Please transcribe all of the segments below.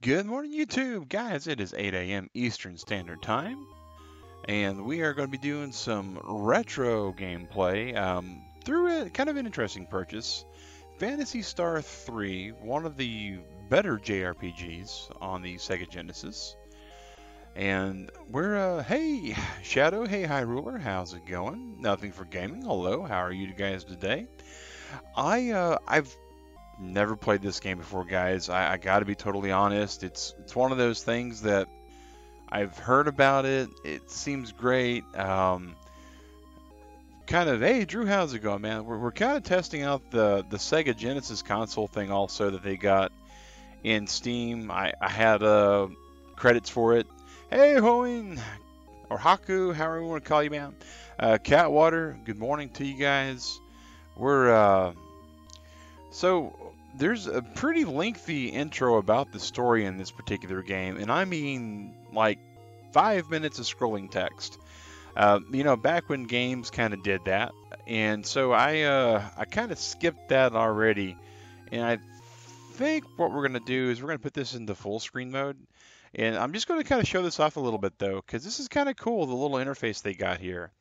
Good morning, YouTube, guys. It is 8 a.m. Eastern Standard Time, and we are going to be doing some retro gameplay through a kind of an interesting purchase. Phantasy Star 3, one of the better JRPGs on the Sega Genesis. And hey, Shadow, hey, High Ruler, how's it going? Nothing for gaming. Hello, how are you guys today? I've never played this game before, guys. I got to be totally honest. It's one of those things that I've heard about it. It seems great. Hey, Drew, how's it going, man? We're kind of testing out the Sega Genesis console thing also that they got in Steam. I had credits for it. Hey, Hoing, or Haku, however you want to call you, man. Catwater, good morning to you guys. So there's a pretty lengthy intro about the story in this particular game, and I mean like 5 minutes of scrolling text. Back when games kind of did that, and so I kind of skipped that already, and I think what we're gonna do is we're gonna put this into full screen mode, and I'm just gonna kind of show this off a little bit though, because this is kind of cool, the little interface they got here.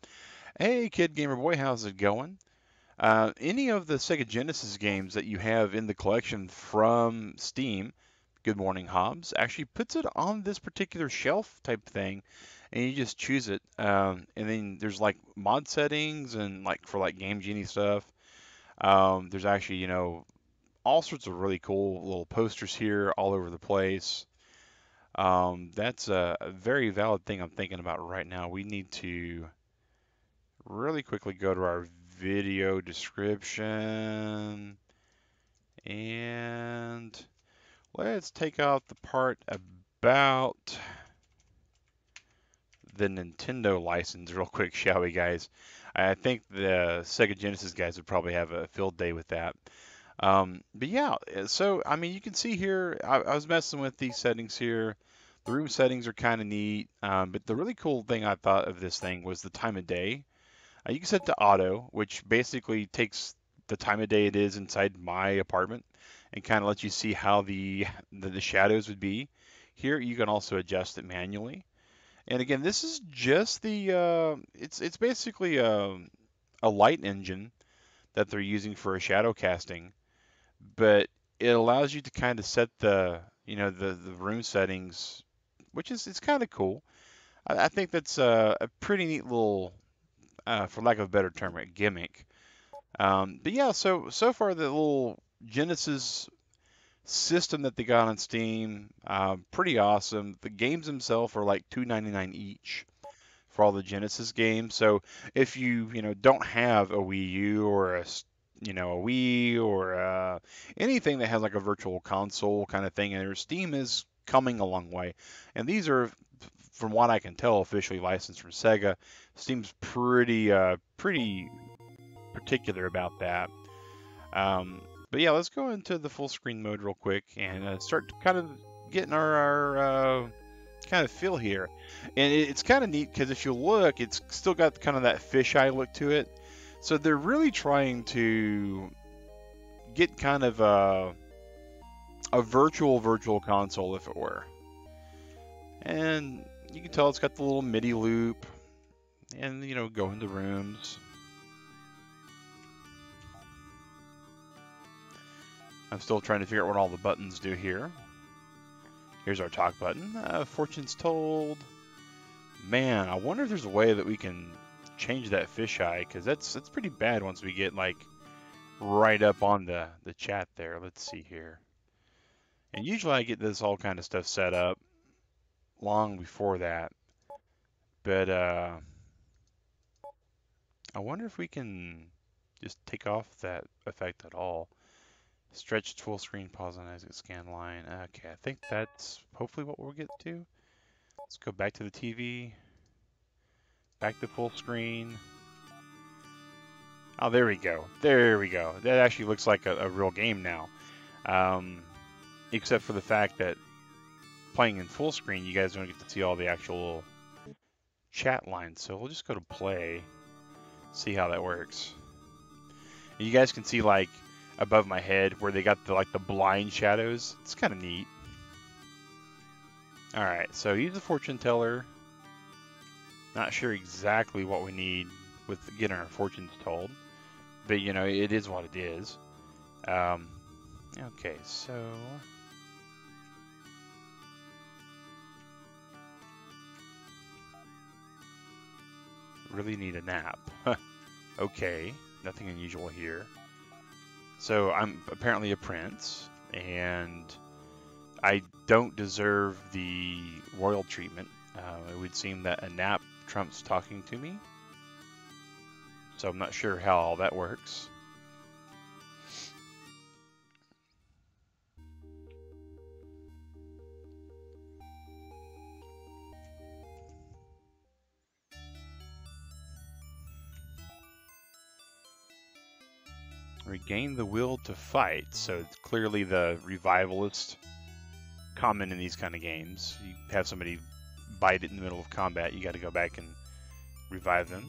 Hey, Kid Gamer Boy, how's it going? Any of the Sega Genesis games that you have in the collection from Steam, Good Morning Hobbs, actually puts it on this particular shelf type thing, and you just choose it. And then there's like mod settings and like for like Game Genie stuff. There's actually, all sorts of really cool little posters here all over the place. That's a very valid thing I'm thinking about right now. We need to really quickly go to our video description and let's take out the part about the Nintendo license real quick, shall we, guys? I think the Sega Genesis guys would probably have a field day with that. But yeah, so I mean, you can see here, I was messing with these settings here. The room settings are kind of neat, but the really cool thing I thought of this thing was the time of day. You can set to auto, which basically takes the time of day it is inside my apartment and kind of lets you see how the shadows would be. Here you can also adjust it manually. And again, this is just it's basically a light engine that they're using for a shadow casting, but it allows you to kind of set the room settings, which is it's kind of cool. I think that's a pretty neat little for lack of a better term, a gimmick. But yeah, so far the little Genesis system that they got on Steam, pretty awesome. The games themselves are like $2.99 each for all the Genesis games. So if you don't have a Wii U or a Wii or anything that has like a virtual console kind of thing, and Steam is coming a long way. And these are, from what I can tell, officially licensed from Sega. Steam's pretty particular about that. But yeah, let's go into the full screen mode real quick and start kind of getting our kind of feel here. And it's kind of neat because if you look, it's still got kind of that fisheye look to it. So they're really trying to get kind of a virtual console, if it were. And you can tell it's got the little MIDI loop, and go into rooms. I'm still trying to figure out what all the buttons do here. Here's our talk button. Fortune's told. Man, I wonder if there's a way that we can change that fisheye, because that's pretty bad once we get like right up on the chat there. Let's see here. And usually I get this all kind of stuff set up long before that. But I wonder if we can just take off that effect at all. Stretch full screen, pause on exit scan line. Okay, I think that's hopefully what we'll get to. Let's go back to the TV. Back to full screen. Oh, there we go. There we go. That actually looks like a real game now. Except for the fact that playing in full screen, you guys don't get to see all the actual chat lines. So we'll just go to play, see how that works. And you guys can see like above my head where they got the blind shadows. It's kind of neat. Alright, so he's a fortune teller. Not sure exactly what we need with getting our fortunes told. But, you know, it is what it is. Okay, so... Really need a nap. Okay, nothing unusual here. So I'm apparently a prince, and I don't deserve the royal treatment. It would seem that a nap trumps talking to me. So I'm not sure how all that works. Regain the will to fight. So it's clearly the revivalist common in these kind of games. You have somebody bite it in the middle of combat, you got to go back and revive them.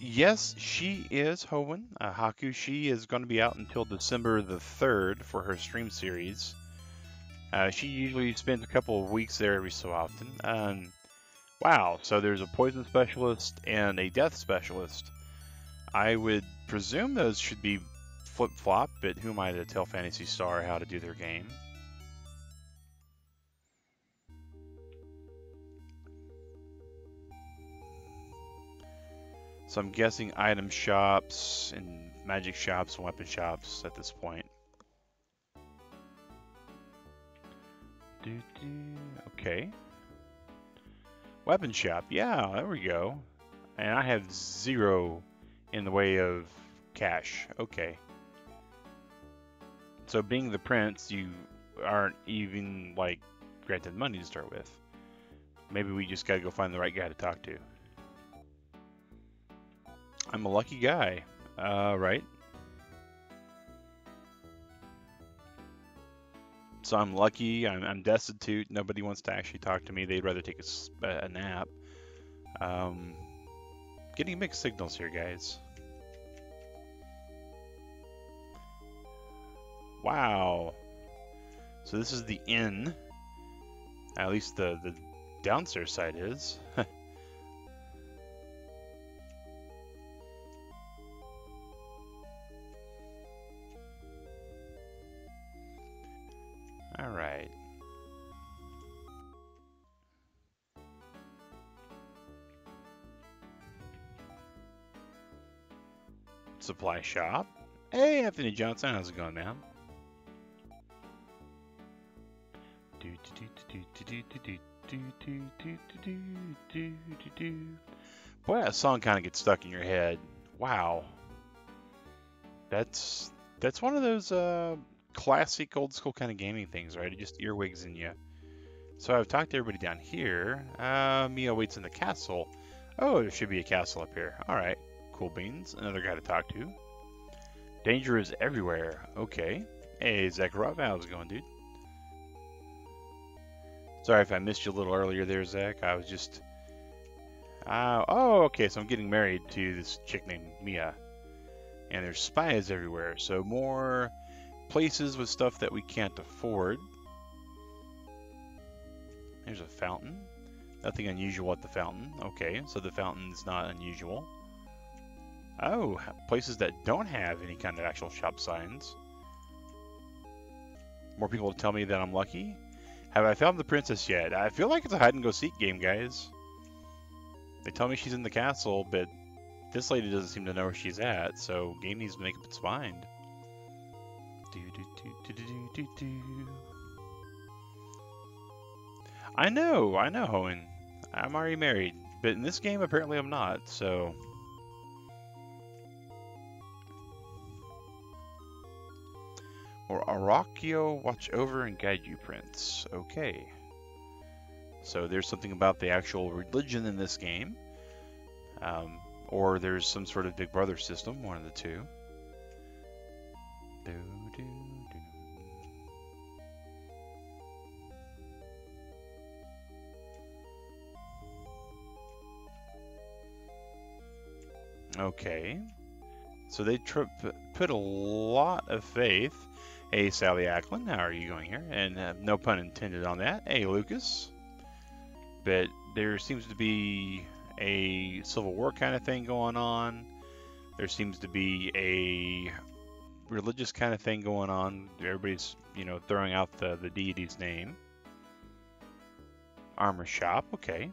Yes, she is Hoenn. Haku, she is going to be out until December the 3rd for her stream series. She usually spends a couple of weeks there every so often. Wow, so there's a poison specialist and a death specialist. I would presume those should be flip-flop, but who am I to tell Phantasy Star how to do their game? So I'm guessing item shops and magic shops and weapon shops at this point. Okay. Weapon shop, yeah, there we go. And I have 0 in the way of cash. Okay. So being the prince, you aren't even, like, granted money to start with. Maybe we just gotta go find the right guy to talk to. I'm a lucky guy. Right. So I'm lucky, I'm destitute, nobody wants to actually talk to me, they'd rather take a nap. Getting mixed signals here, guys. Wow. So this is the inn. At least the downstairs side is. All right. Supply shop. Hey, Anthony Johnson, how's it going, man? Boy, that song kind of gets stuck in your head. Wow. That's one of those classic old school kind of gaming things, right? It just earwigs in you. So I've talked to everybody down here. Mia waits in the castle. Oh, there should be a castle up here. All right, cool beans. Another guy to talk to. Danger is everywhere. Okay. Hey, Zakharov, how's it going, dude? Sorry if I missed you a little earlier there, Zach. I was just... oh, okay, so I'm getting married to this chick named Mia. And there's spies everywhere, so more places with stuff that we can't afford. There's a fountain. Nothing unusual at the fountain. Okay, so the fountain's not unusual. Oh, places that don't have any kind of actual shop signs. More people to tell me that I'm lucky. Have I found the princess yet? I feel like it's a hide-and-go-seek game, guys. They tell me she's in the castle, but this lady doesn't seem to know where she's at, so game needs to make up its mind. I know, Hoenn. I'm already married, but in this game, apparently I'm not, so... Or Arachio, watch over and guide you, Prince. Okay. So there's something about the actual religion in this game. Or there's some sort of Big Brother system, one of the two. Okay. So they put a lot of faith. Hey, Sally Acklin, how are you going here? And no pun intended on that. Hey, Lucas. But there seems to be a Civil War kind of thing going on. There seems to be a religious kind of thing going on. Everybody's, you know, throwing out the deity's name. Armor shop, okay.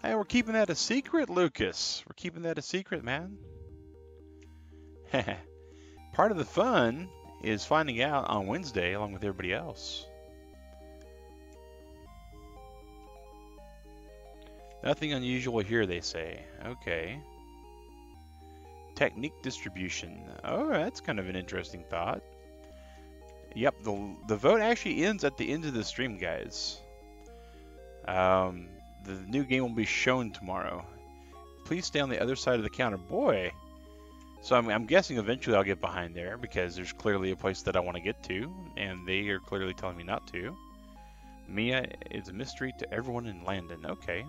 Hey, we're keeping that a secret, Lucas. We're keeping that a secret, man. Part of the fun is finding out on Wednesday along with everybody else. Nothing unusual here, they say. Okay. Technique distribution. Oh, that's kind of an interesting thought. Yep, the vote actually ends at the end of the stream, guys. The new game will be shown tomorrow. Please stay on the other side of the counter. Boy! So I'm guessing eventually I'll get behind there because there's clearly a place that I want to get to, and they are clearly telling me not to. Mia is a mystery to everyone in Landon. Okay.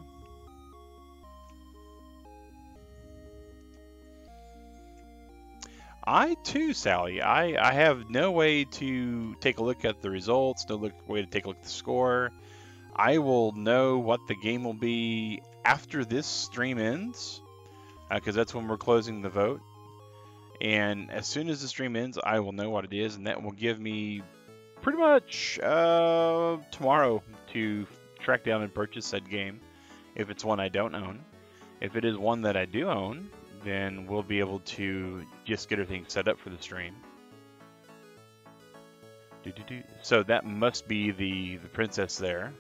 I too, Sally. I have no way to take a look at the results, no way to take a look at the score. I will know what the game will be after this stream ends, because that's when we're closing the vote. And as soon as the stream ends, I will know what it is, and that will give me pretty much tomorrow to track down and purchase said game, if it's one I don't own. If it is one that I do own, then we'll be able to just get everything set up for the stream. So that must be the princess there.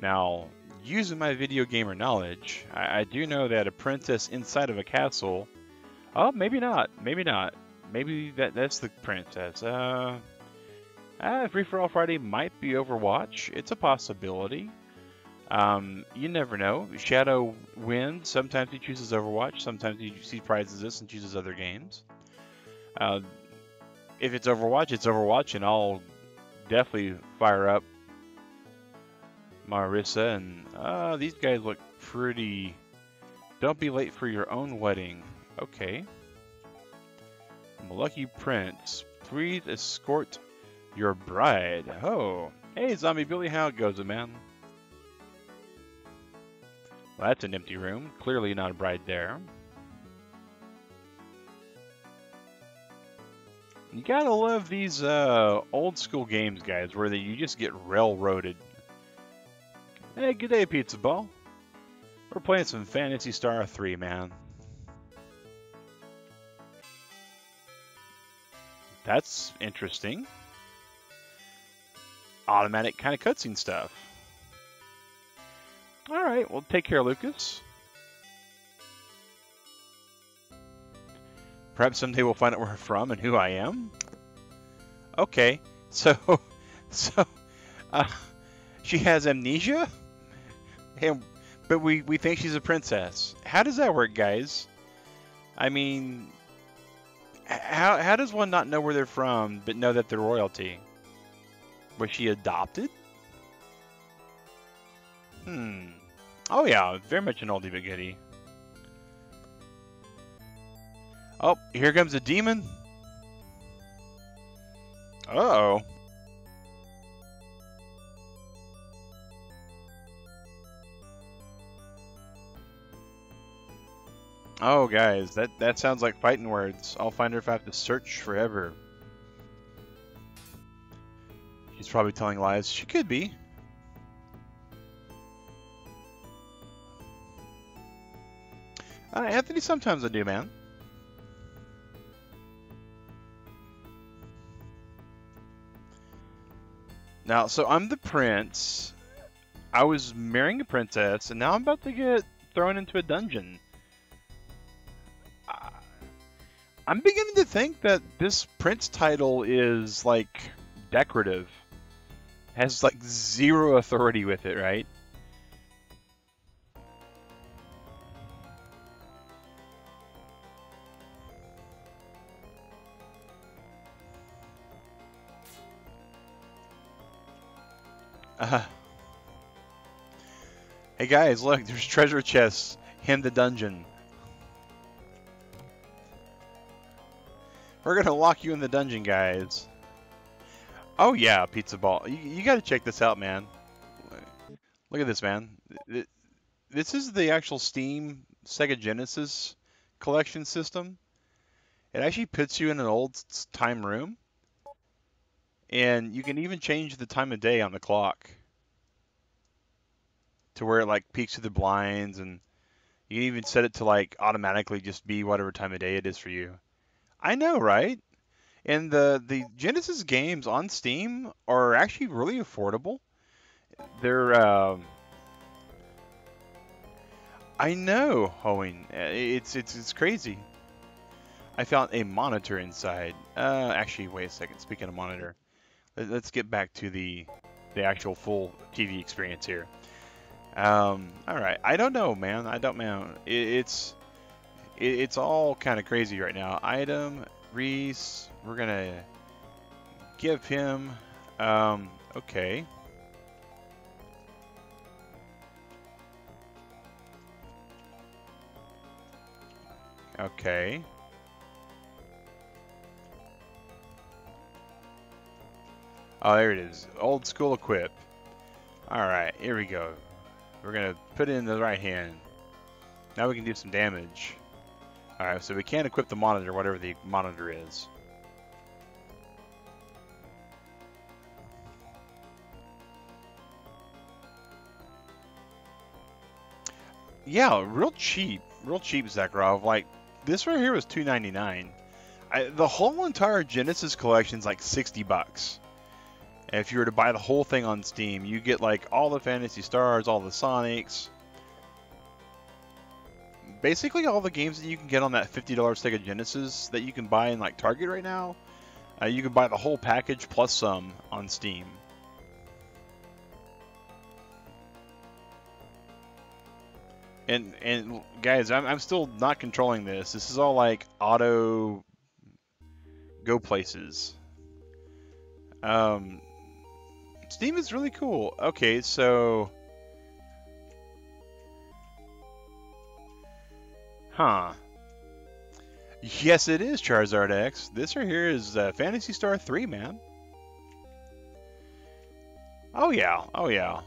Now, using my video gamer knowledge, I do know that a princess inside of a castle... Oh, maybe not. Maybe not. Maybe that's the princess. Free for All Friday might be Overwatch. It's a possibility. You never know. Shadow wins. Sometimes he chooses Overwatch. Sometimes he surprises us and chooses other games. If it's Overwatch, and I'll definitely fire up Marissa. And these guys look pretty... Don't be late for your own wedding. Okay. I'm a lucky prince. Please escort your bride. Oh. Hey, Zombie Billy, how it goes, man? Well, that's an empty room. Clearly not a bride there. You gotta love these old school games, guys, where you just get railroaded. Hey, good day, Pizza Ball. We're playing some Phantasy Star 3, man. That's interesting. Automatic kind of cutscene stuff. Alright, well, take care, Lucas. Perhaps someday we'll find out where I'm from and who I am. Okay, so she has amnesia? But we think she's a princess. How does that work, guys? I mean... How does one not know where they're from, but know that they're royalty? Was she adopted? Oh yeah, very much an oldie but goodie. Oh, here comes a demon. Uh-oh. Oh, guys, that sounds like fighting words. I'll find her if I have to search forever. She's probably telling lies. She could be. Anthony, sometimes I do, man. Now, so I'm the prince. I was marrying a princess, and now I'm about to get thrown into a dungeon. I'm beginning to think that this prince title is, like, decorative. Has, like, zero authority with it, right? Hey guys, look, there's treasure chests in the dungeon. We're gonna lock you in the dungeon, guys. Oh yeah, pizza ball. You got to check this out, man. Look at this, man. This is the actual Steam Sega Genesis collection system. It actually puts you in an old time room, and you can even change the time of day on the clock to where it like peeks through the blinds, and you can even set it to like automatically just be whatever time of day it is for you. I know, right? And the Genesis games on Steam are actually really affordable. They're I know, Hoeing. It's crazy. I found a monitor inside. Actually, wait a second. Speaking of monitor, let's get back to the actual full TV experience here. All right. I don't know, man. I don't know. It's all kind of crazy right now. Item Reese. We're gonna give him. Okay. Okay. Oh, there it is. Old school equip. Alright, here we go. We're going to put it in the right hand. Now we can do some damage. Alright, so we can't equip the monitor, whatever the monitor is. Yeah, real cheap. Real cheap, Zakharov. Like, this right here was $2.99. The whole entire Genesis collection is like $60. And if you were to buy the whole thing on Steam, you get like all the Phantasy Stars, all the Sonics. Basically all the games that you can get on that $50 Sega Genesis that you can buy in like Target right now. You can buy the whole package plus some on Steam. And guys, I'm still not controlling this. This is all like auto go places. Steam is really cool. Okay, so huh. Yes, it is Charizard X. This right here is Phantasy Star 3, man. Oh yeah, oh yeah.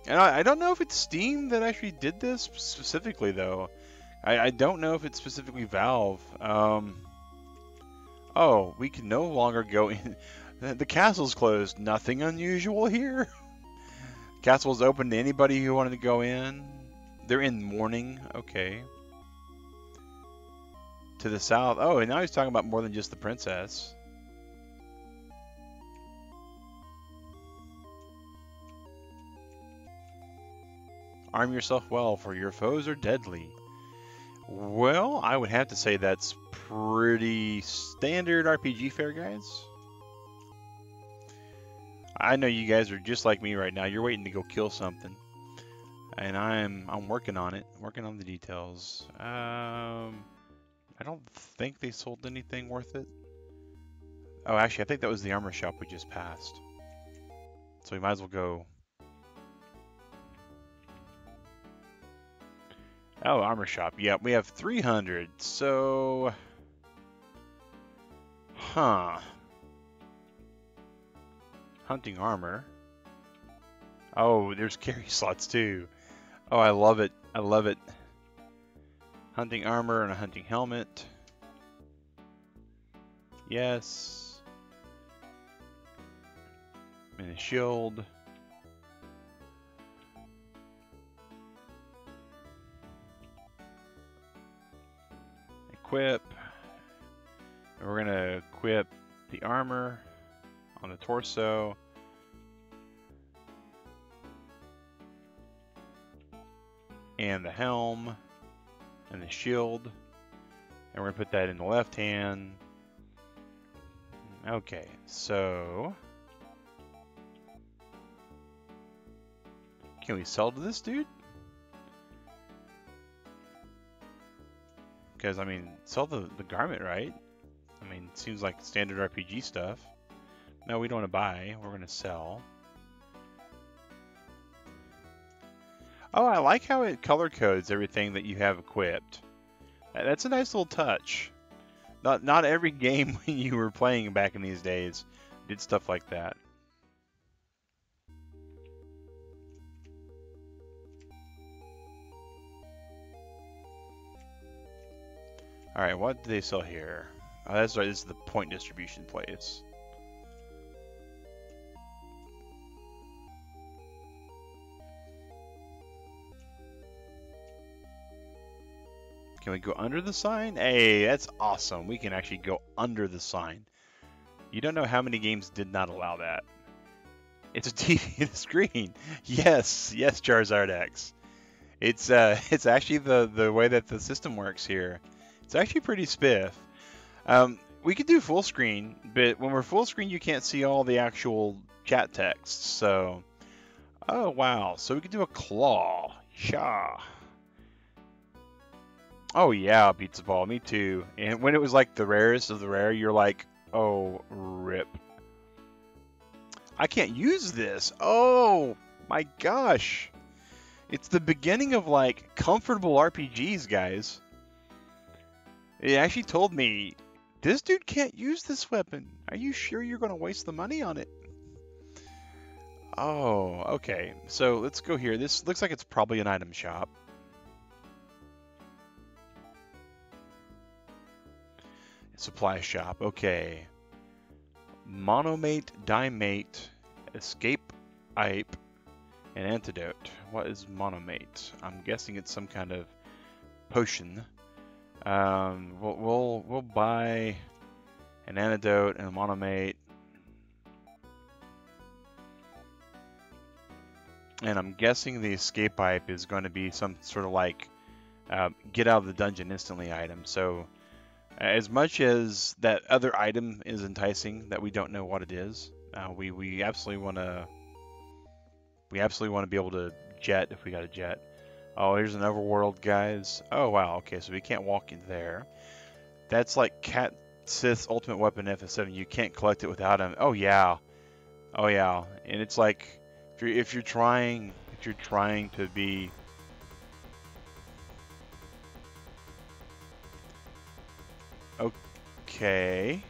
And I don't know if it's Steam that actually did this specifically, though. I don't know if it's specifically Valve. Oh, we can no longer go in. The castle's closed. Nothing unusual here. Castle's open to anybody who wanted to go in. They're in mourning. Okay. To the south. Oh, and now he's talking about more than just the princess. Arm yourself well, for your foes are deadly. Well, I would have to say that's pretty standard RPG fare, guys. I know you guys are just like me right now. You're waiting to go kill something, and I'm working on it, working on the details. I don't think they sold anything worth it. Oh, actually, I think that was the armor shop we just passed. So we might as well go. Oh, armor shop. Yeah, we have 300. So, huh. Hunting armor. Oh, there's carry slots too. Oh, I love it. I love it. Hunting armor and a hunting helmet. Yes. And a shield. Equip. And we're gonna equip the armor on the torso. And the helm. And the shield. And we're gonna put that in the left hand. Okay, so can we sell to this dude? Because, I mean, sell the garment, right? I mean, it seems like standard RPG stuff. No, we don't want to buy. We're going to sell. Oh, I like how it color codes everything that you have equipped. That's a nice little touch. Not every game when you were playing back in these days did stuff like that. All right, what do they sell here? Oh, that's right. This is the point distribution place. Can we go under the sign? Hey, that's awesome. We can actually go under the sign. You don't know how many games did not allow that. It's a TV screen. Yes, yes, Charizard X. It's actually the way that the system works here. It's actually pretty spiff. We could do full screen, but when we're full screen, you can't see all the actual chat text. So, oh wow. So we could do a claw. Sha. Oh yeah, pizza ball. Me too. And when it was like the rarest of the rare, you're like, oh rip. I can't use this. Oh my gosh. It's the beginning of like comfortable RPGs, guys. It actually told me, this dude can't use this weapon. Are you sure you're going to waste the money on it? Oh, okay. So let's go here. This looks like it's probably an item shop. Supply shop. Okay. Monomate, dimate, escape ipe, and antidote. What is monomate? I'm guessing it's some kind of potion. We'll buy an antidote and a monomate, and I'm guessing the escape pipe is going to be some sort of like get out of the dungeon instantly item. So as much as that other item is enticing, that we don't know what it is, we absolutely want to be able to jet if we got a jet. Oh, here's an overworld, guys. Oh, wow. Okay, so we can't walk in there. That's like Cat Sith's ultimate weapon, FF7. You can't collect it without him. Oh, yeah. Oh, yeah. And it's like, if you're trying to be... Okay.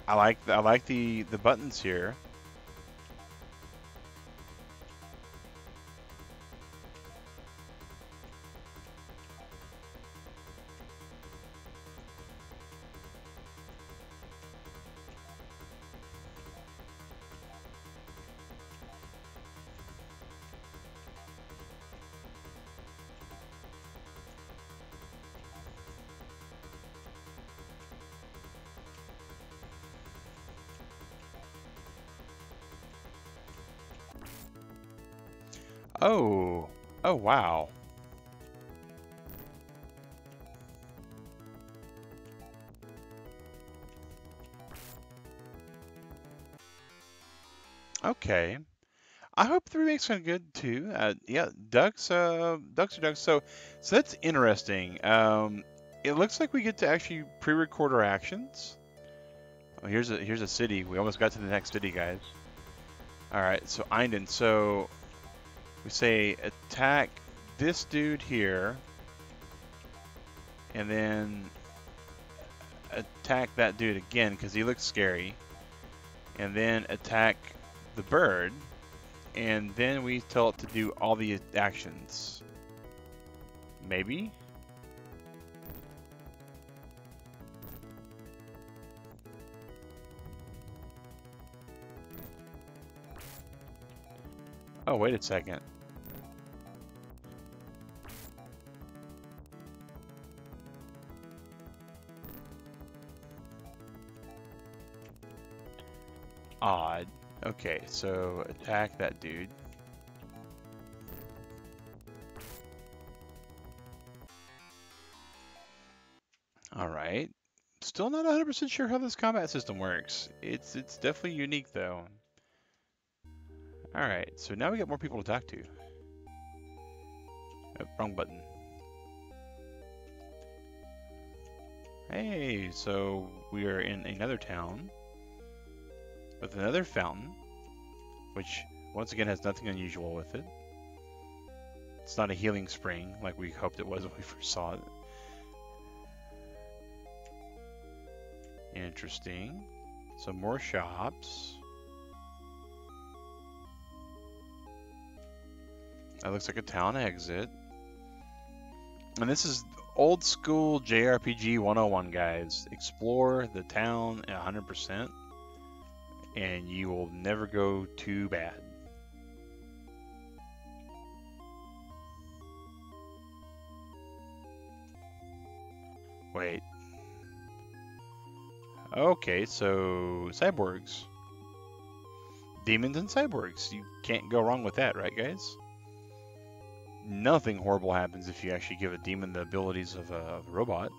I like the buttons here. Oh. Oh, wow. Okay. I hope the remake's kind of good too. Yeah, ducks are ducks. So that's interesting. It looks like we get to actually pre-record our actions. Oh, here's a city. We almost got to the next city, guys. All right, so Einden. So we say attack this dude here, and then attack that dude again because he looks scary, and then attack the bird. And then we tell it to do all the actions. Maybe? Oh, wait a second. Odd. Okay, so attack that dude. Alright. Still not 100% sure how this combat system works. It's definitely unique though. Alright, so now we got more people to talk to. Oh, wrong button. Hey, so we are in another town with another fountain, which once again has nothing unusual with it. It's not a healing spring like we hoped it was when we first saw it. Interesting. Some more shops. That looks like a town exit. And this is old school JRPG 101, guys. Explore the town at 100%, and you will never go too bad. Wait. Okay, so cyborgs. Demons and cyborgs. You can't go wrong with that, right, guys? Nothing horrible happens if you actually give a demon the abilities of a robot.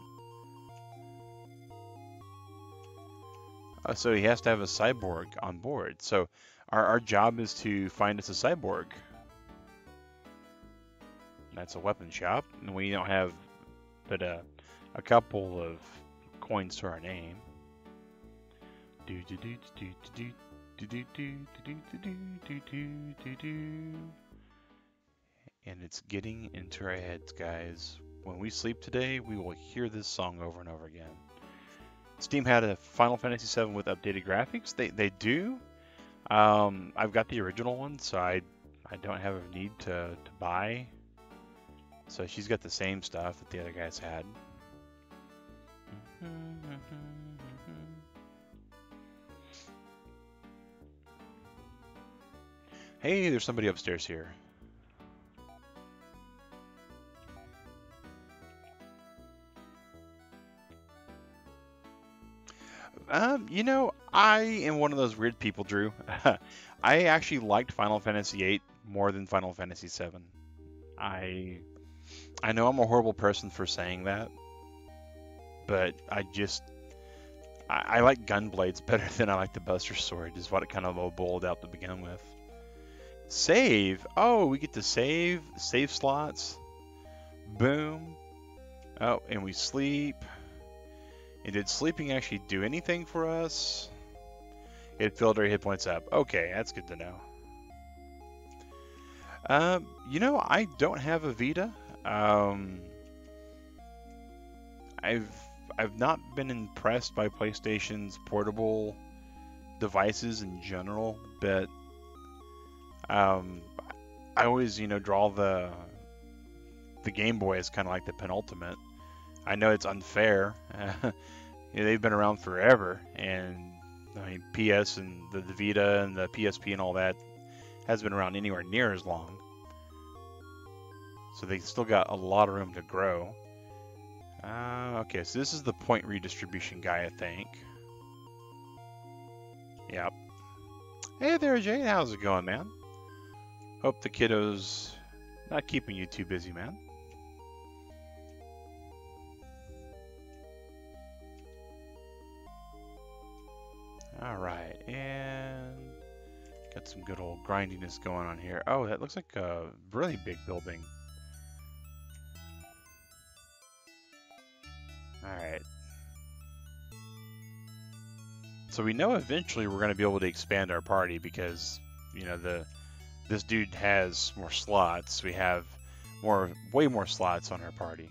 So he has to have a cyborg on board. So our job is to find us a cyborg. That's a weapon shop, and we don't have but a couple of coins to our name. And it's getting into our heads, guys. When we sleep today, we will hear this song over and over again. Steam had a Final Fantasy VII with updated graphics. They do. I've got the original one, so I don't have a need to buy. So she's got the same stuff that the other guys had. Hey, there's somebody upstairs here. You know, I am one of those weird people, Drew. I actually liked Final Fantasy VIII more than Final Fantasy VII. I know I'm a horrible person for saying that, but I like gunblades better than I like the Buster Sword, is what it kind of all boiled out to begin with. Save! Oh, we get to save slots. Boom. Oh, and we sleep. And did sleeping actually do anything for us? It filled our hit points up. Okay, that's good to know. You know, I don't have a Vita. I've not been impressed by PlayStation's portable devices in general, but I always, you know, draw the Game Boy as kind of like the penultimate. I know it's unfair. You know, they've been around forever, and I mean, PS and the Vita and the PSP and all that hasn't been around anywhere near as long. So they still got a lot of room to grow. Okay, so this is the point redistribution guy, I think. Yep. Hey there, Jane. How's it going, man? Hope the kiddos not keeping you too busy, man. Alright, and got some good old grindiness going on here. Oh, that looks like a really big building. Alright. So we know eventually we're going to be able to expand our party because, you know, this dude has more slots. We have way more slots on our party.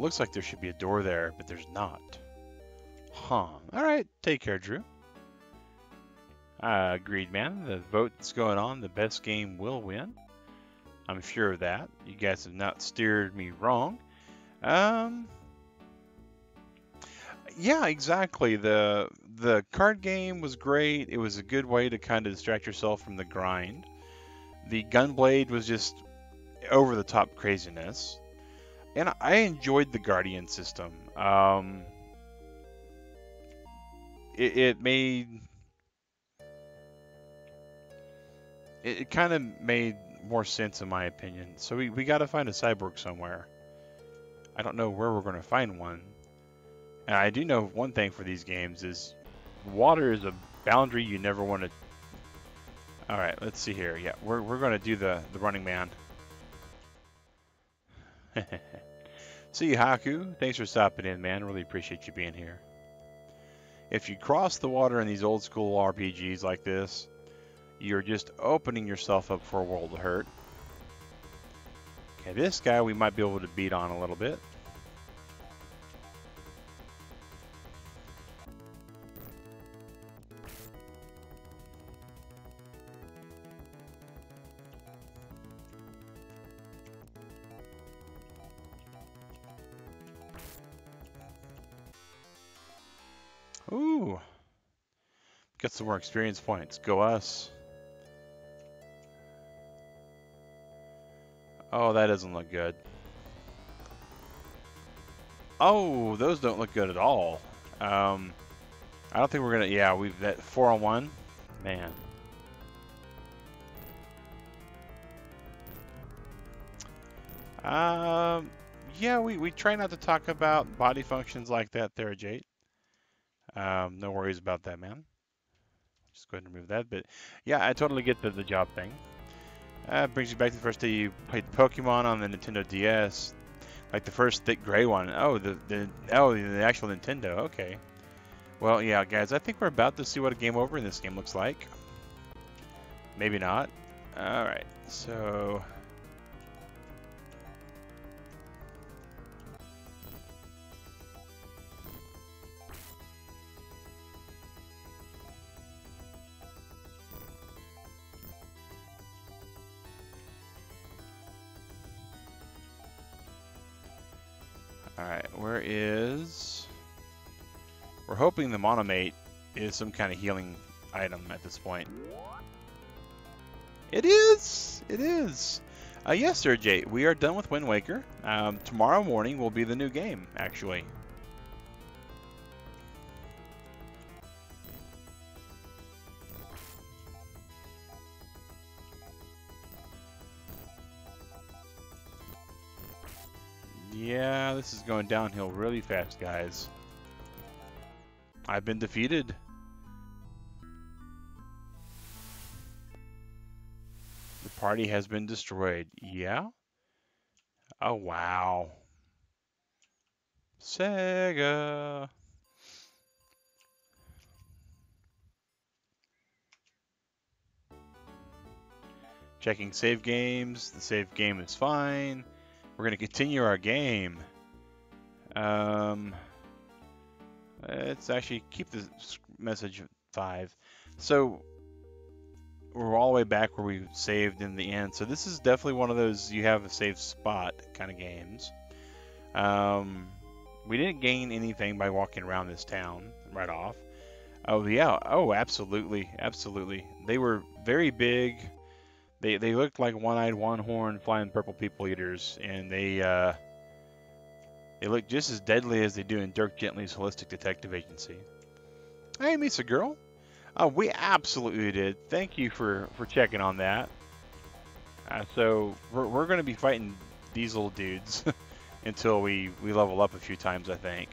Looks like there should be a door there, but there's not. Huh. Alright, take care, Drew. Agreed, man. The vote that's going on, the best game will win. I'm sure of that. You guys have not steered me wrong. Yeah, exactly. The card game was great. It was a good way to kind of distract yourself from the grind. The Gunblade was just over the top craziness. And I enjoyed the Guardian system. It kind of made more sense in my opinion. So we got to find a cyborg somewhere. I don't know where we're going to find one. And I do know one thing for these games is water is a boundary you never want to. All right, let's see here. Yeah, we're going to do the running man. See you, Haku. Thanks for stopping in, man. Really appreciate you being here. If you cross the water in these old school RPGs like this, you're just opening yourself up for a world of hurt. Okay, this guy we might be able to beat on a little bit. Ooh, get some more experience points. Go us. Oh, that doesn't look good. Oh, those don't look good at all. I don't think we're gonna. Yeah, we've that 4-on-1. Man. Yeah, we try not to talk about body functions like that there, Jade. No worries about that, man. Just go ahead and remove that. But yeah, I totally get the job thing. Brings you back to the first day you played Pokemon on the Nintendo DS, like the first thick gray one. Oh, the actual Nintendo. Okay. Well, yeah, guys, I think we're about to see what a game over in this game looks like. Maybe not. All right, so. Alright, where is... We're hoping the Monomate is some kind of healing item at this point. It is! It is! Yes, sir, Jay. We are done with Wind Waker. Tomorrow morning will be the new game, actually. Yeah, this is going downhill really fast, guys. I've been defeated. The party has been destroyed. Yeah? Oh, wow. Sega. Checking save games. The save game is fine. We're going to continue our game. Let's actually keep the message 5. So we're all the way back where we saved in the end. So this is definitely one of those you have a safe spot kind of games. We didn't gain anything by walking around this town right off. Oh yeah, oh absolutely, absolutely. They were very big. They looked like one-eyed, one-horned, flying purple people eaters, and they look just as deadly as they do in Dirk Gently's Holistic Detective Agency. Hey, Misa girl. We absolutely did. Thank you for checking on that. So we're going to be fighting these little dudes until we level up a few times, I think.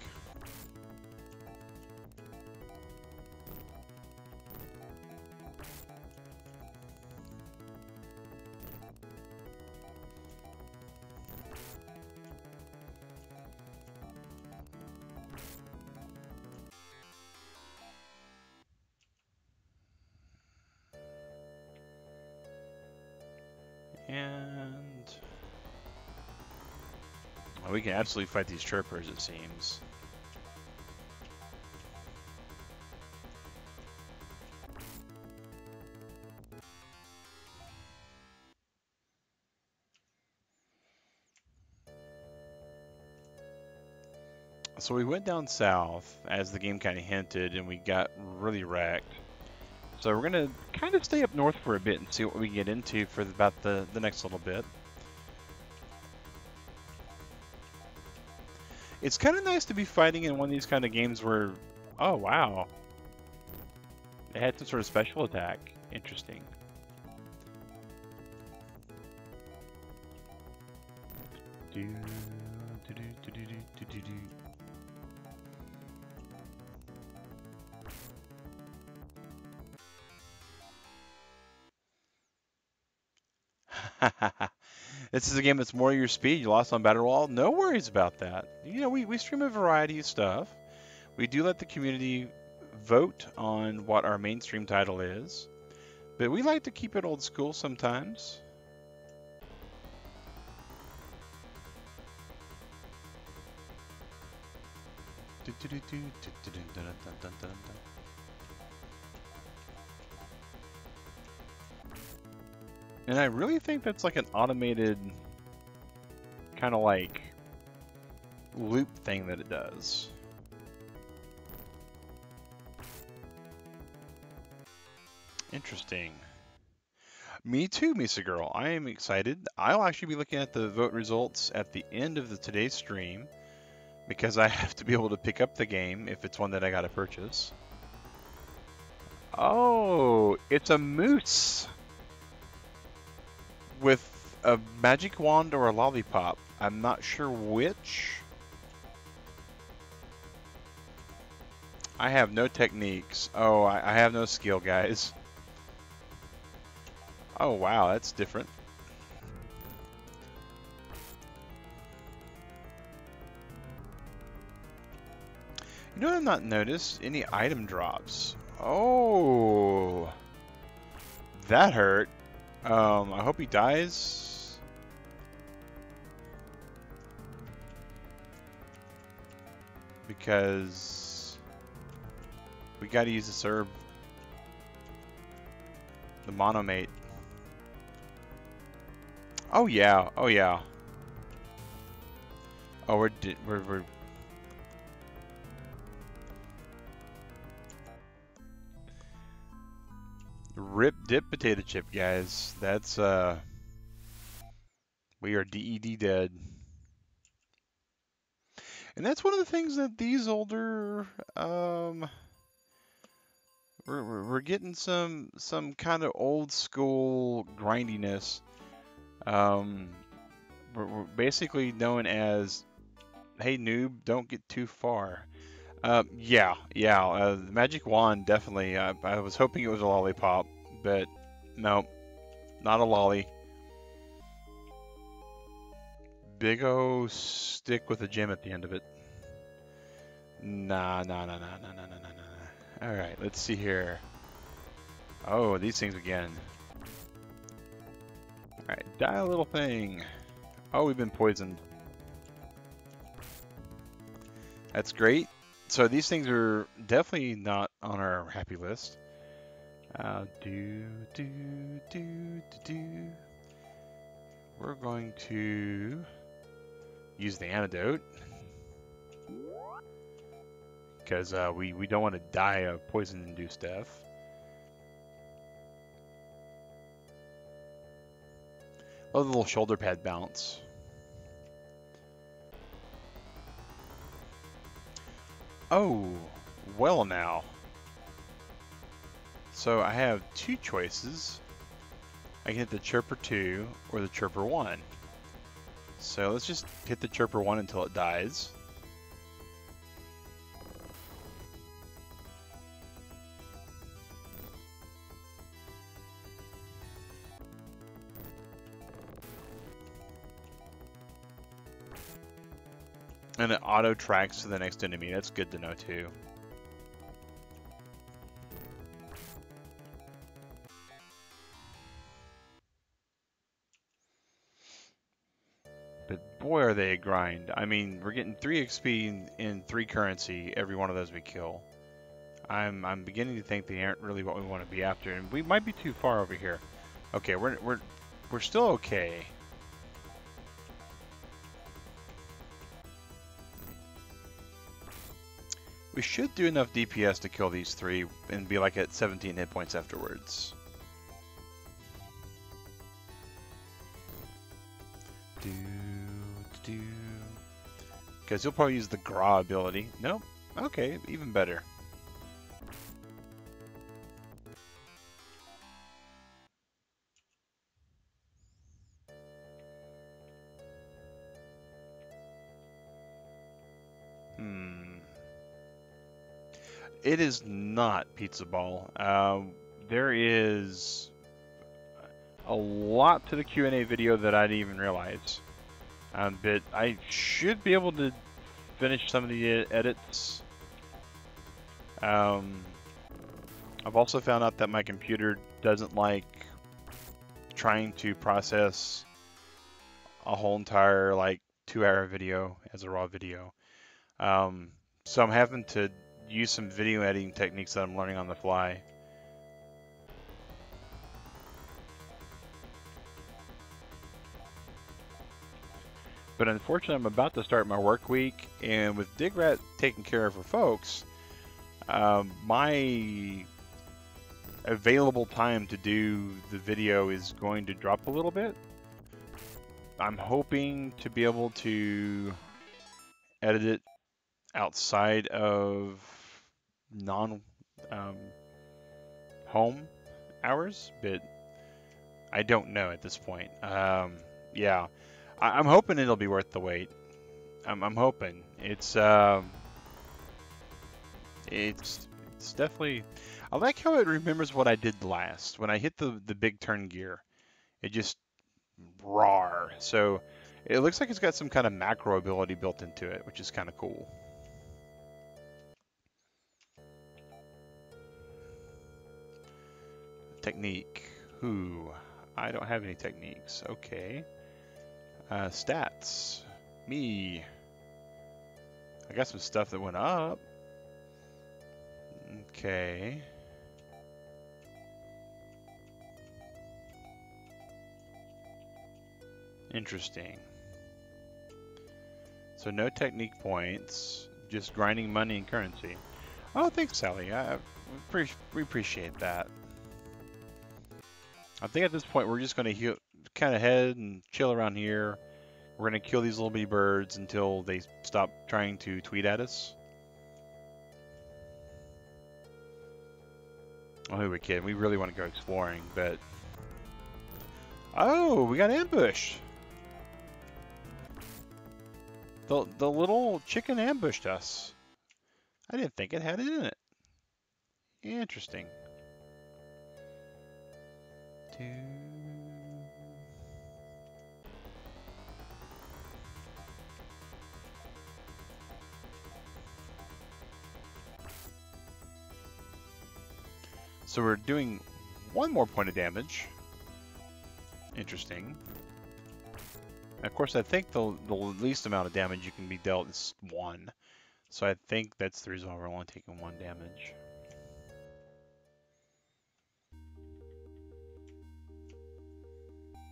And well, we can absolutely fight these chirpers, it seems. So we went down south, as the game kind of hinted, and we got really wrecked. So we're going to kind of stay up north for a bit and see what we get into for about the next little bit. It's kind of nice to be fighting in one of these kind of games where, oh wow, they had some sort of special attack. Interesting. This is a game that's more your speed. You lost on Battle Wall. No worries about that. You know, we stream a variety of stuff. We do let the community vote on what our mainstream title is. But we like to keep it old school sometimes. And I really think that's like an automated kind of like loop thing that it does. Interesting. Me too, Misa Girl. I am excited. I'll actually be looking at the vote results at the end of today's stream because I have to be able to pick up the game if it's one that I gotta purchase. Oh, it's a moose with a magic wand or a lollipop. I'm not sure which. I have no techniques. Oh, I have no skill, guys. Oh, wow, that's different. You know what I've not noticed? Any item drops. Oh, that hurt. I hope he dies. Because we gotta use this herb. The monomate. Oh yeah, oh yeah. Oh, we're rip dip potato chip, guys. That's we are DED dead. And that's one of the things that these older we're getting some kind of old school grindiness. We're basically known as, hey noob, don't get too far. Yeah, the magic wand definitely. I was hoping it was a lollipop, but no, not a lolly. Big O stick with a gem at the end of it. Nah. All right, let's see here. Oh, these things again. All right, die, little thing. Oh, we've been poisoned. That's great. So these things are definitely not on our happy list. We're going to use the antidote because we don't want to die of poison-induced death. Oh, the little shoulder pad bounce. Oh, well now. So I have two choices. I can hit the Chirper 2 or the Chirper 1. So let's just hit the Chirper 1 until it dies. And it auto tracks to the next enemy. That's good to know too. But boy, are they a grind. I mean, we're getting 3 XP in 3 currency every one of those we kill. I'm beginning to think they aren't really what we want to be after, and we might be too far over here. Okay, we're still okay. We should do enough DPS to kill these 3 and be like at 17 hit points afterwards. Because you'll probably use the Gra ability. Nope. Okay, even better. It is not Pizza Ball. There is a lot to the Q&A video that I didn't even realize. But I should be able to finish some of the edits I've also found out that my computer doesn't like trying to process a whole entire like 2-hour video as a raw video. So I'm having to use some video editing techniques that I'm learning on the fly. But unfortunately, I'm about to start my work week, and with DigRat taking care of her folks, my available time to do the video is going to drop a little bit. I'm hoping to be able to edit it outside of non home hours, but I don't know at this point. Yeah, I'm hoping it'll be worth the wait. I'm hoping it's definitely. I like how it remembers what I did last when I hit the big turn gear. It just roar. So it looks like it's got some kind of macro ability built into it, which is kind of cool. Technique. Who? I don't have any techniques. Okay. Stats. Me. I got some stuff that went up. Okay. Interesting. So no technique points, just grinding money and currency. Oh, thanks, Sally. We appreciate that. I think at this point we're just going to kind of head and chill around here. We're going to kill these little bitty birds until they stop trying to tweet at us. Oh, who we kidding? We really want to go exploring, but... Oh, we got ambushed! The little chicken ambushed us. I didn't think it had it in it. Interesting. So we're doing one more point of damage. Interesting. Of course, I think the least amount of damage you can be dealt is 1. So I think that's the reason why we're only taking 1 damage.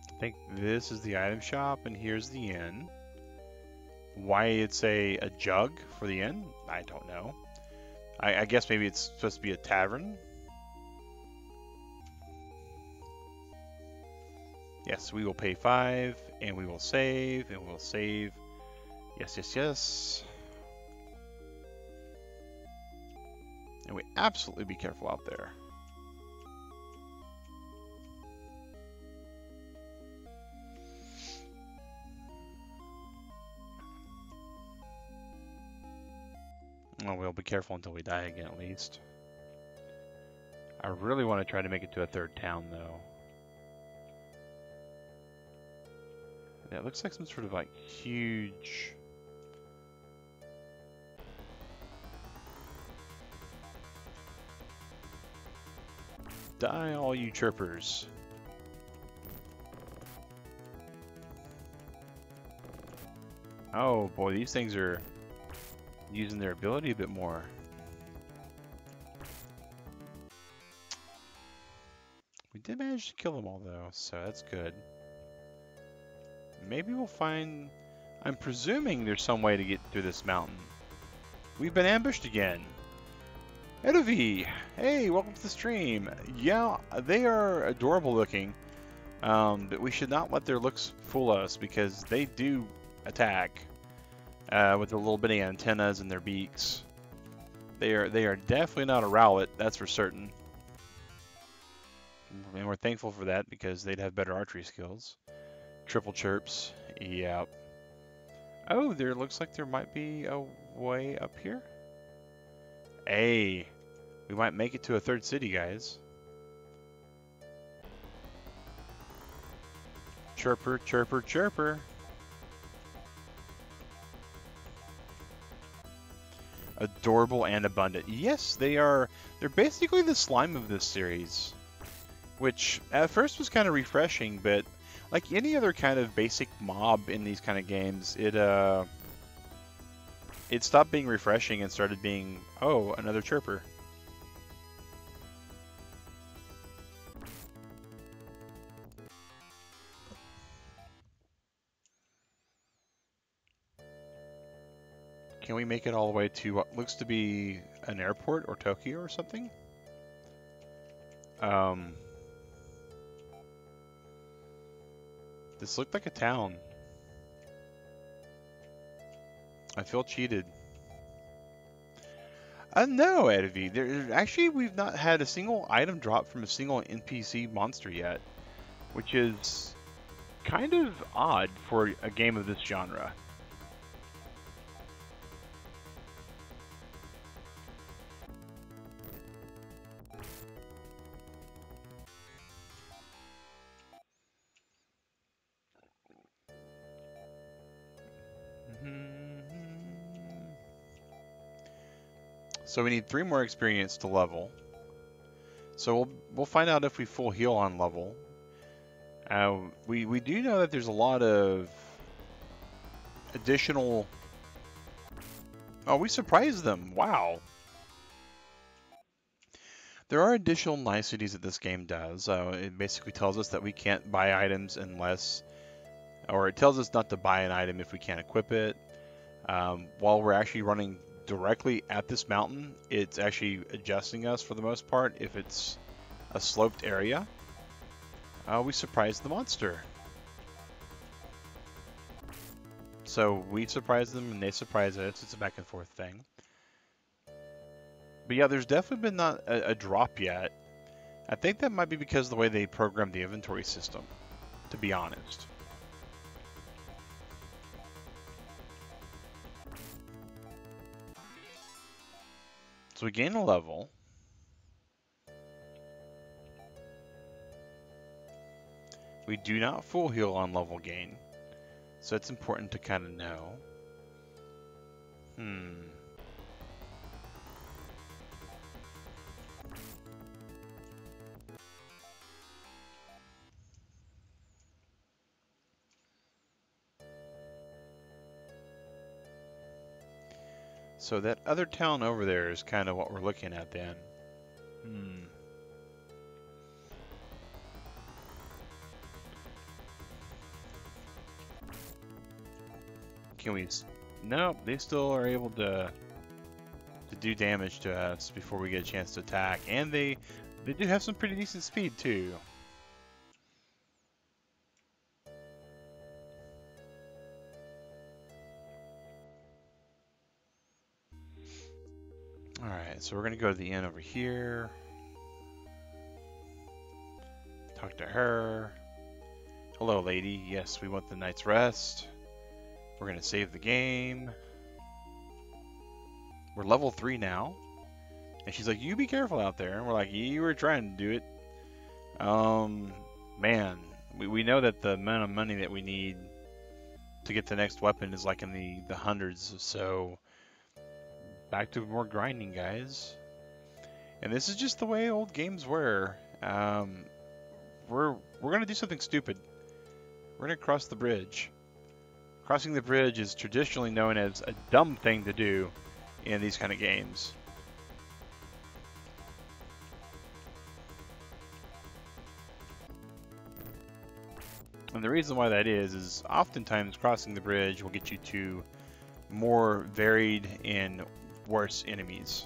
I think this is the item shop, and here's the inn. Why it's a jug for the inn, I don't know. I guess maybe it's supposed to be a tavern. Yes, we will pay 5, and we will save, and we'll save. Yes, yes, yes. And we absolutely be careful out there. Well, we'll be careful until we die again, at least. I really want to try to make it to a 3rd town, though. Yeah, it looks like some sort of like huge... Die all you chirpers. Oh boy, these things are using their ability a bit more. We did manage to kill them all though, so that's good. Maybe we'll find... I'm presuming there's some way to get through this mountain. We've been ambushed again. Edovi! Hey, welcome to the stream. Yeah, they are adorable looking. But we should not let their looks fool us because they do attack with their little bitty antennas and their beaks. They are definitely not a rowlet, that's for certain. And we're thankful for that because they'd have better archery skills. Triple chirps. Yep. Oh, there looks like there might be a way up here. Hey, we might make it to a 3rd city, guys. Chirper, chirper, chirper. Adorable and abundant. Yes, they are. They're basically the slime of this series, which at first was kind of refreshing, but like any other kind of basic mob in these kind of games, it stopped being refreshing and started being, oh, another chirper. Can we make it all the way to what looks to be an airport or Tokyo or something? This looked like a town. I feel cheated. No, Eddie. Actually, we've not had a single item drop from a single NPC monster yet, which is kind of odd for a game of this genre. So we need 3 more experience to level. So we'll find out if we full heal on level. We do know that there's a lot of additional. Oh, we surprised them! Wow. There are additional niceties that this game does. It basically tells us that we can't buy items unless, or it tells us not to buy an item if we can't equip it. While we're actually running directly at this mountain, it's actually adjusting us for the most part if it's a sloped area. We surprised the monster. So we surprise them and they surprise us. It's a back and forth thing. But yeah, there's definitely been not a drop yet. I think that might be because of the way they programmed the inventory system, to be honest. So we gain a level. We do not full heal on level gain. So it's important to kind of know. So that other town over there is kind of what we're looking at then. Can we... Nope, they still are able to do damage to us before we get a chance to attack. And they do have some pretty decent speed too. Alright, so we're going to go to the inn over here. Talk to her. Hello, lady. Yes, we want the night's rest. We're going to save the game. We're level 3 now. And she's like, you be careful out there. And we're like, you were trying to do it. Man, we know that the amount of money that we need to get the next weapon is like in the hundreds. So back to more grinding, guys. And this is just the way old games were. We're going to do something stupid. We're going to cross the bridge. Crossing the bridge is traditionally known as a dumb thing to do in these kind of games. And the reason why that is oftentimes crossing the bridge will get you to more varied and worse enemies.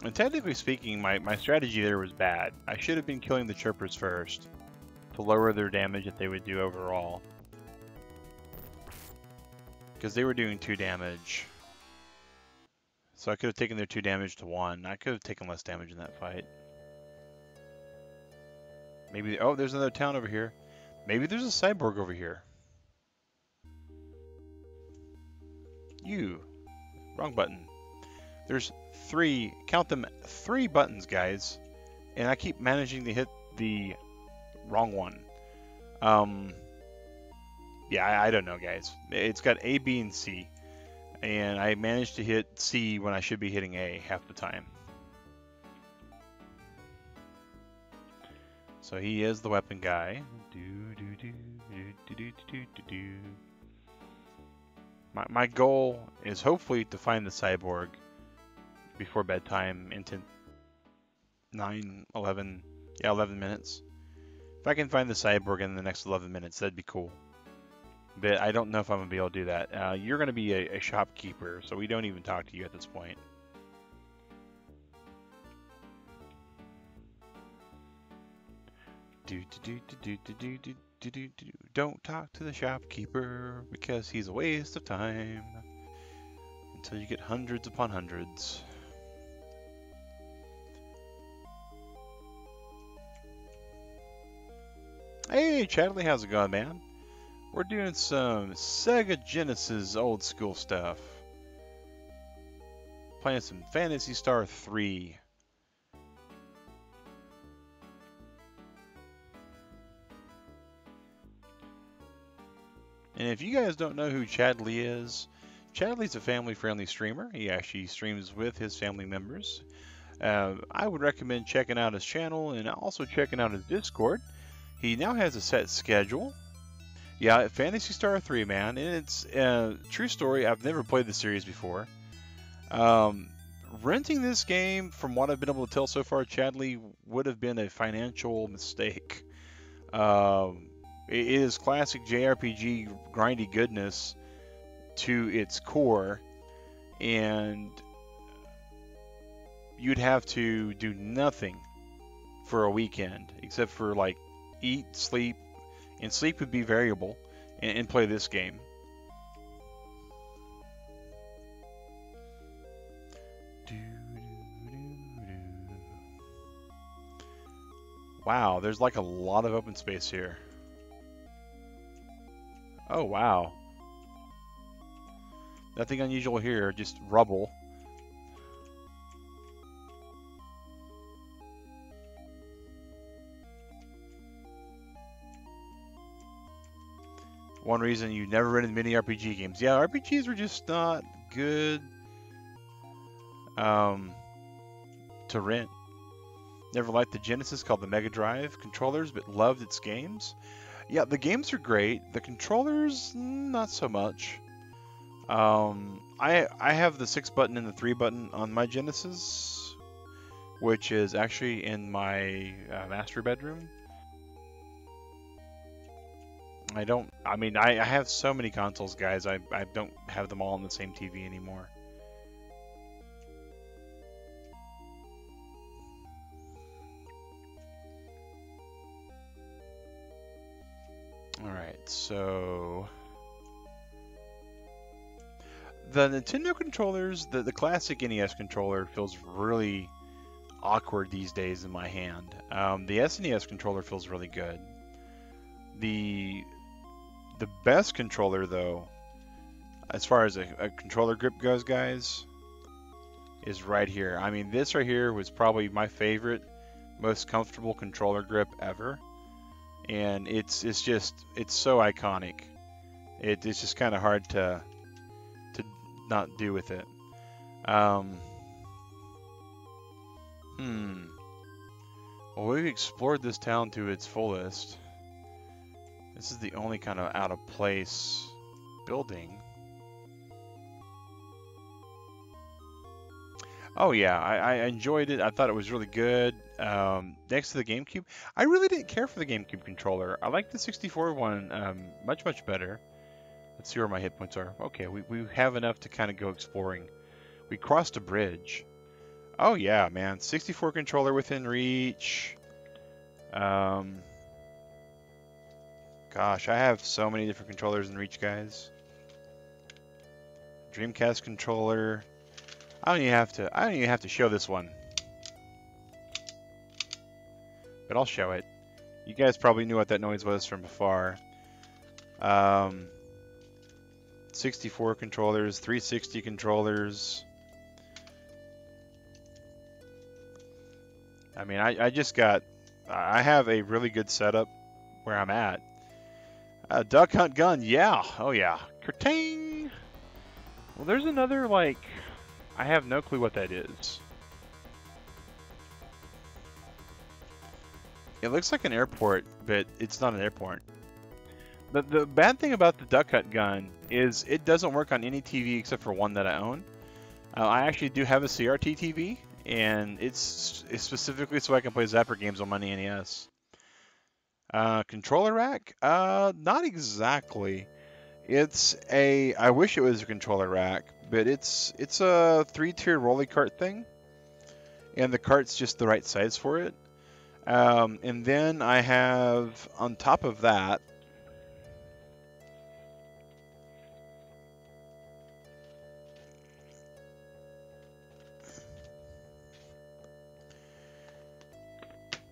And technically speaking, my strategy there was bad. I should have been killing the chirpers first to lower their damage that they would do overall. Because they were doing 2 damage. So I could have taken their 2 damage to 1. I could have taken less damage in that fight. Maybe, oh, there's another town over here. Maybe there's a cyborg over here. Wrong button. There's 3, count them, 3 buttons, guys. And I keep managing to hit the wrong one. Um, yeah, I don't know, guys. It's got A, B, and C, and I managed to hit C when I should be hitting A half the time. So he is the weapon guy. My goal is hopefully to find the cyborg before bedtime into 9, 11, yeah, 11 minutes. If I can find the cyborg in the next 11 minutes, that'd be cool. But I don't know if I'm going to be able to do that. You're going to be a shopkeeper, so we don't even talk to you at this point. Don't talk to the shopkeeper because he's a waste of time until you get hundreds upon hundreds. Hey, Chadley, how's it going, man? We're doing some Sega Genesis old school stuff. Playing some Phantasy Star 3. And if you guys don't know who Chadley is, Chadley's a family-friendly streamer. He actually streams with his family members. I would recommend checking out his channel and also checking out his Discord. He now has a set schedule. Yeah, Phantasy Star 3, man. And it's true story. I've never played the series before. Renting this game, from what I've been able to tell so far, Chadley, would have been a financial mistake. It is classic JRPG grindy goodness to its core, and you'd have to do nothing for a weekend except for like eat, sleep, and sleep would be variable, and play this game. Wow, there's like a lot of open space here. Oh, wow. Nothing unusual here, just rubble. One reason you never rented mini RPG games. Yeah, RPGs were just not good to rent. Never liked the Genesis, called the Mega Drive controllers, but loved its games. Yeah, the games are great. The controllers, not so much. I have the 6 button and the 3 button on my Genesis, which is actually in my master bedroom. I have so many consoles, guys. I don't have them all on the same TV anymore. Alright, so the Nintendo controllers, the classic NES controller feels really awkward these days in my hand. The SNES controller feels really good. The best controller, though, as far as a controller grip goes, guys, is right here. I mean, this right here was probably my favorite, most comfortable controller grip ever. And it's so iconic. It's just kind of hard to not do with it. Well, we've explored this town to its fullest. This is the only kind of out of place building. Oh yeah, I enjoyed it. I thought it was really good. Next to the GameCube, I really didn't care for the GameCube controller. I like the 64 one much better. Let's see where my hit points are. Okay, we have enough to kind of go exploring. We crossed a bridge. Oh yeah, man, 64 controller within reach. Gosh, I have so many different controllers in reach, guys. Dreamcast controller. I don't even have to show this one. But I'll show it. You guys probably knew what that noise was from afar. 64 controllers, 360 controllers. I mean, I have a really good setup where I'm at. Duck hunt gun, yeah. Oh yeah. Kerting! Well, there's another, like, I have no clue what that is. It looks like an airport, but it's not an airport. The bad thing about the duck hunt gun is it doesn't work on any TV except for one that I own. I actually do have a CRT TV, and it's specifically so I can play Zapper games on my NES. Controller rack? Not exactly. It's a, I wish it was a controller rack, but it's a 3-tier rolly cart thing, and the cart's just the right size for it. And then I have, on top of that,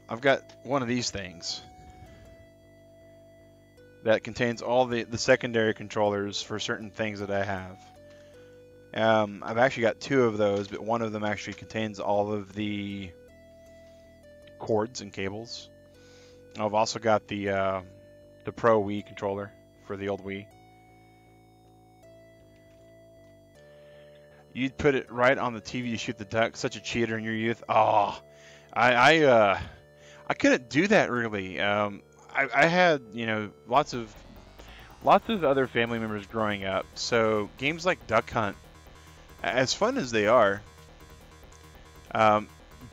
I've got one of these things that contains all the secondary controllers for certain things that I have. I've actually got 2 of those, but one of them actually contains all of the cords and cables. I've also got the Pro Wii controller for the old Wii. You'd put it right on the TV to shoot the duck. Such a cheater in your youth. Oh, I couldn't do that really. I had, you know, lots of other family members growing up. So games like Duck Hunt, as fun as they are,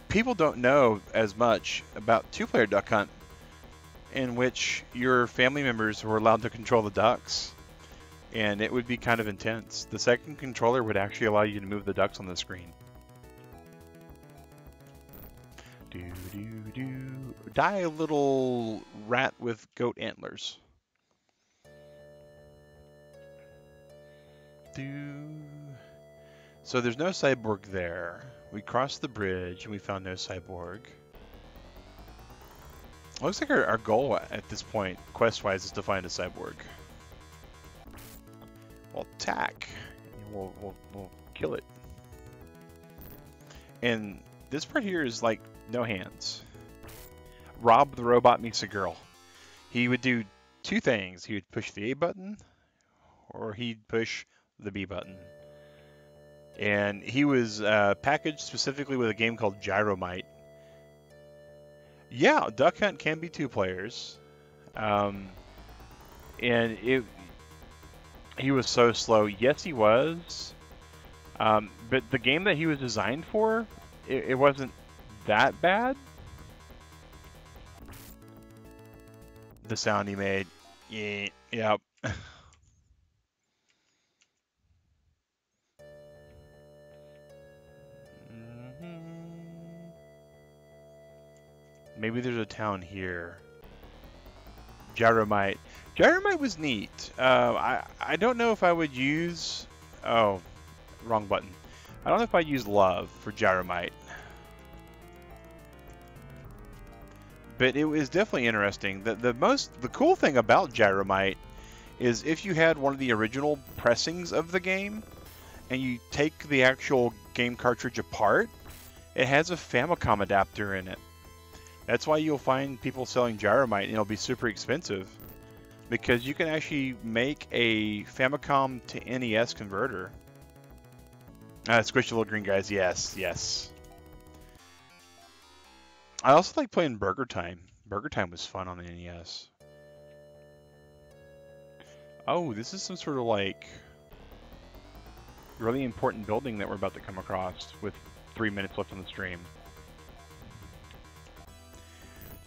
people don't know as much about 2-player Duck Hunt, in which your family members were allowed to control the ducks, and it would be kind of intense. The second controller would actually allow you to move the ducks on the screen. Die a little rat with goat antlers. So there's no cyborg there. We crossed the bridge and we found no cyborg. Looks like our goal at this point, quest-wise, is to find a cyborg. We'll attack. And we'll kill it. And this part here is like no hands. Rob the robot meets a girl. He would do 2 things. He would push the A button, or he'd push the B button. And he was packaged specifically with a game called Gyromite. Yeah, Duck Hunt can be 2 players. And he was so slow. Yes, he was. But the game that he was designed for, it wasn't that bad. The sound he made. Yeah, yep. Maybe there's a town here. Gyromite. Gyromite was neat. I don't know if I would use... Oh, wrong button. I don't know if I'd use love for Gyromite. But it was definitely interesting. The cool thing about Gyromite is if you had one of the original pressings of the game and you take the actual game cartridge apart, it has a Famicom adapter in it. That's why you'll find people selling Gyromite and it'll be super expensive, because you can actually make a Famicom to NES converter. Squish the little green guys, yes, yes. I also like playing Burger Time. Burger Time was fun on the NES. Oh, this is some sort of like really important building that we're about to come across with 3 minutes left on the stream.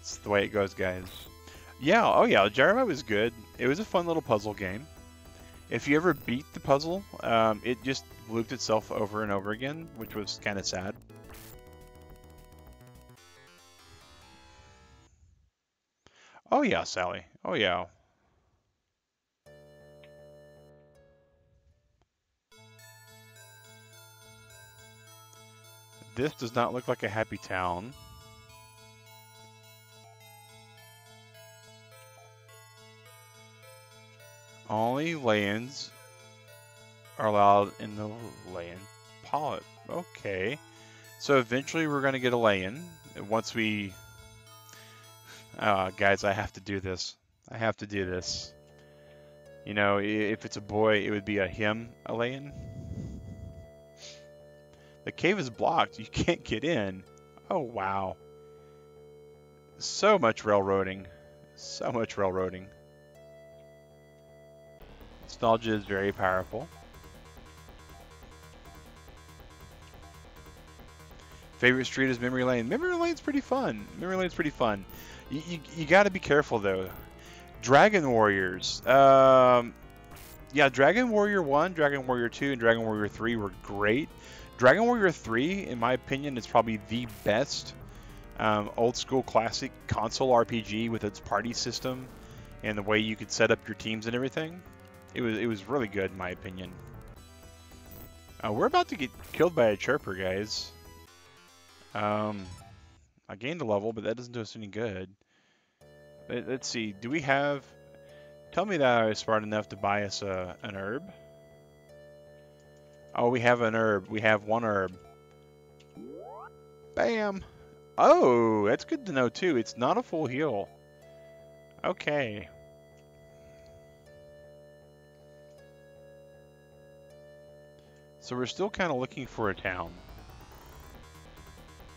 It's the way it goes, guys. Yeah, oh yeah, Gyromite was good. It was a fun little puzzle game. If you ever beat the puzzle, it just looped itself over and over again, which was kind of sad. Oh yeah, Sally. Oh yeah. This does not look like a happy town. Only lay-ins are allowed in the lay-in polyp. Okay. So eventually we're going to get a lay-in. Once we... guys, I have to do this. I have to do this. You know, if it's a boy, it would be a him, Elaine. The cave is blocked. You can't get in. Oh, wow. So much railroading. So much railroading. Nostalgia is very powerful. Favorite street is Memory Lane. Memory Lane's pretty fun. Memory Lane's pretty fun. You got to be careful though. Dragon Warriors. Yeah, Dragon Warrior 1, Dragon Warrior 2, and Dragon Warrior 3 were great. Dragon Warrior 3, in my opinion, is probably the best old school classic console RPG with its party system and the way you could set up your teams and everything. It was really good in my opinion. We're about to get killed by a chirper, guys. I gained a level, but that doesn't do us any good. Let's see. Do we have... Tell me that I was smart enough to buy us an herb. Oh, we have an herb. We have one herb. Bam! Oh, that's good to know, too. It's not a full heal. Okay. So we're still kind of looking for a town.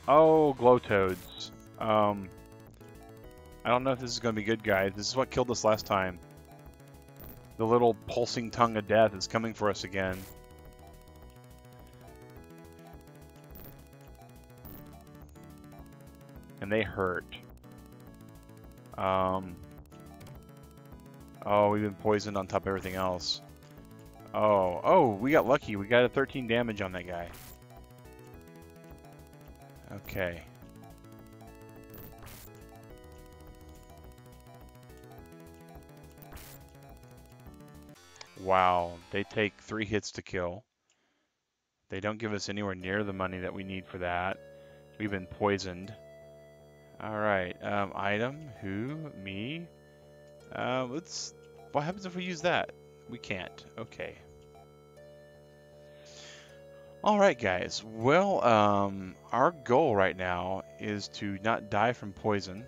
Oh, glowtoads. I don't know if this is going to be good, guys. This is what killed us last time. The little pulsing tongue of death is coming for us again. And they hurt. Oh, we've been poisoned on top of everything else. Oh, we got lucky. We got a 13 damage on that guy. Okay. Wow, they take 3 hits to kill. They don't give us anywhere near the money that we need for that. We've been poisoned. Alright, item, who, me? What happens if we use that? We can't, okay. Alright guys, well, our goal right now is to not die from poison.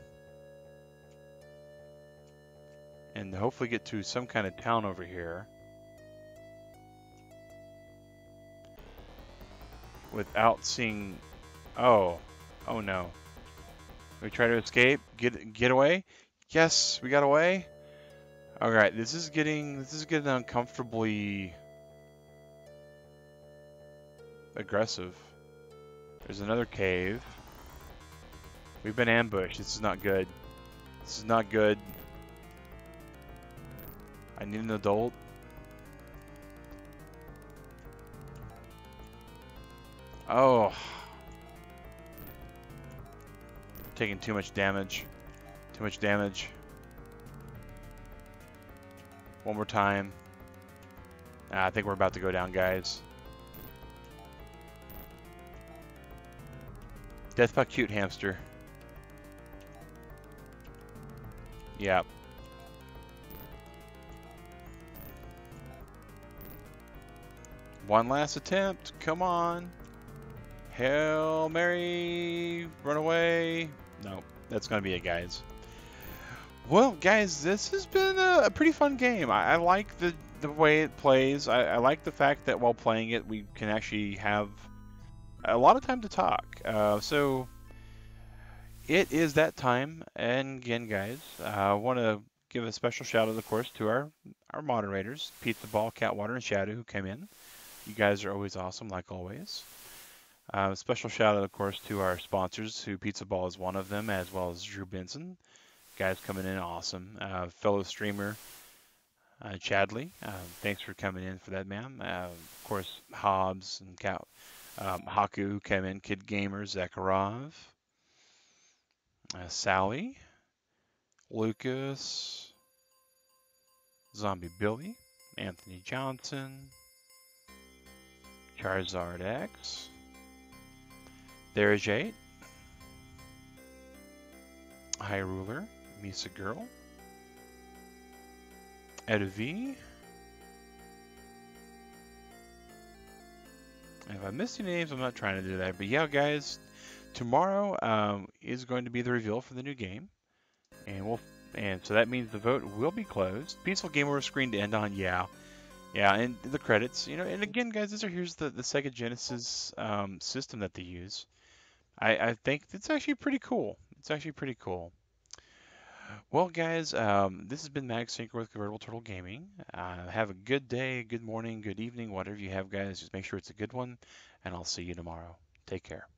And hopefully get to some kind of town over here. Without seeing... Oh no. We try to escape? Get away? Yes, we got away. Alright, this is getting uncomfortably aggressive. There's another cave. We've been ambushed. This is not good. This is not good. I need an adult. Oh. Taking too much damage. Too much damage. One more time. I think we're about to go down, guys. Death by cute hamster. Yep. One last attempt. Come on. Hail Mary. Run away. No, that's going to be it, guys. Well, guys, this has been a pretty fun game. I like the way it plays. I like the fact that while playing it, we can actually have a lot of time to talk. So it is that time. And again, guys, I want to give a special shout out, of course, to our moderators, Pizza Ball, Catwater, and Shadow, who came in. You guys are always awesome, like always. Special shout out, of course, to our sponsors, who Pizza Ball is one of them, as well as Drew Benson. Guys coming in awesome. Fellow streamer Chadley, thanks for coming in for that, ma'am. Of course, Hobbs and Haku, who came in. Kid Gamer, Zakharov, Sally, Lucas, Zombie Billy, Anthony Johnson, Charizard X, There's Jade, High Ruler, Misa Girl, Ed V. If I missed any names, I'm not trying to do that. But yeah, guys, tomorrow is going to be the reveal for the new game, and And so that means the vote will be closed. Peaceful game over screen to end on, yeah. Yeah, and the credits, and again, guys, here's the Sega Genesis system that they use. I think it's actually pretty cool. It's actually pretty cool. Well, guys, this has been Mag Synchro with Convertible Turtle Gaming. Have a good day, good morning, good evening, whatever you have, guys. Just make sure it's a good one, and I'll see you tomorrow. Take care.